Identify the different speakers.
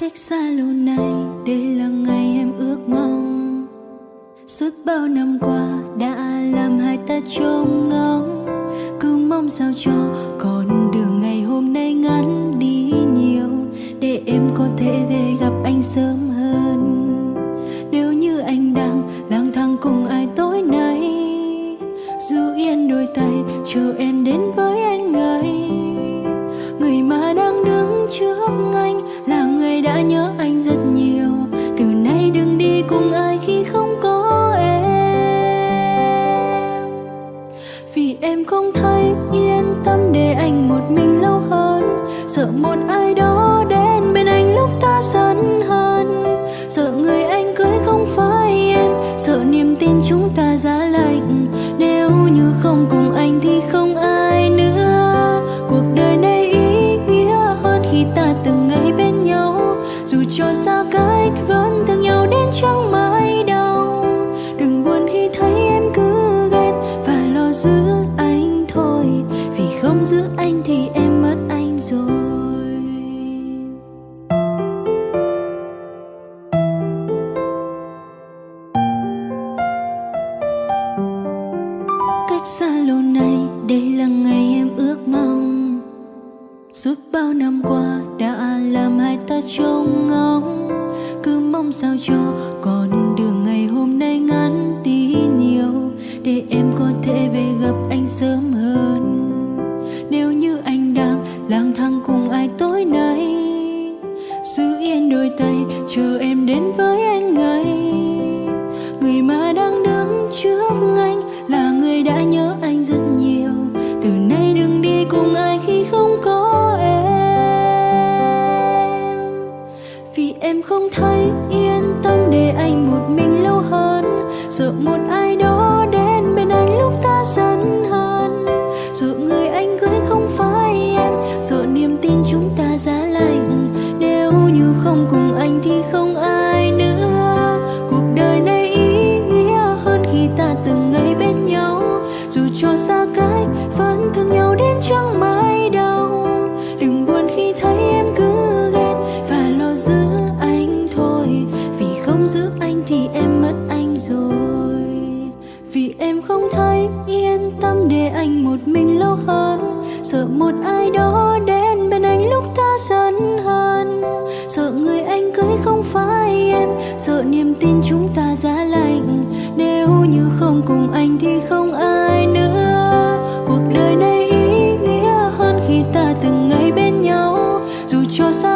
Speaker 1: Cách xa lâu nay, đây là ngày em ước mong. Suốt bao năm qua đã làm hai ta trông ngóng, cứ mong sao cho con đường ngày hôm nay ngắn đi nhiều, để em có thể về gặp anh sớm hơn. Nếu như anh đang lang thang cùng ai tối nay, giữ yên đôi tay chờ em đến với anh ấy. Người mà đang đứng trước anh là người đã nhớ anh rất nhiều. Từ nay đừng đi cùng ai khi không có em, vì em không thấy yên tâm để anh một mình lâu hơn. Sợ một ai đó đến bên anh lúc ta giận hơn. Sợ người anh cưới không phải em, sợ niềm tin chúng ta giá lạnh. Nếu như không cùng anh thì không ai nữa. Cuộc đời này ý nghĩa hơn khi ta từng ngày bên nhau. Dù cho xa cách vẫn thương nhau đến chẳng mãi đâu. Đừng buồn khi thấy em cứ ghen và lo giữ anh thôi, vì không giữ anh thì em mất anh rồi. Cách xa lâu nay, đây là ngày em ước mong. Suốt bao năm qua đã làm hai ta trông ngóng, cứ mong sao cho con đường ngày hôm nay ngắn đi nhiều, để em có thể về gặp anh sớm hơn. Nếu như anh đang lang thang cùng ai tối nay, giữ yên đôi tay chờ em đến với anh ấy. Người mà đang đứng trước anh là người đã nhớ anh rất nhiều. Từ nay đừng đi cùng ai khi không có em, vì em không thấy yên tâm để anh một mình lâu hơn. Sợ một ai đó đến bên anh lúc ta giận hơn. Sợ người anh cưới không phải em, sợ niềm tin chúng ta giá lạnh. Nếu như không cùng anh thì không ai nữa. Cuộc đời này ý nghĩa hơn khi ta từng ngày bên nhau. Dù cho xa cách vẫn thương nhau đến chẳng mãi đâu. Đừng buồn khi thấy em cứ ghen và lo giữ anh thôi, vì không giữ anh thì em mất anh rồi. Vì em không thấy yên tâm để anh một mình lâu hơn. Sợ một ai đó đến bên anh lúc ta giận hơn. Sợ người anh cưới không phải em, sợ niềm tin chúng ta giá lạnh. Nếu như không cùng anh thì không ai nữa. Cuộc đời này ý nghĩa hơn khi ta từng ngày bên nhau. Dù cho xa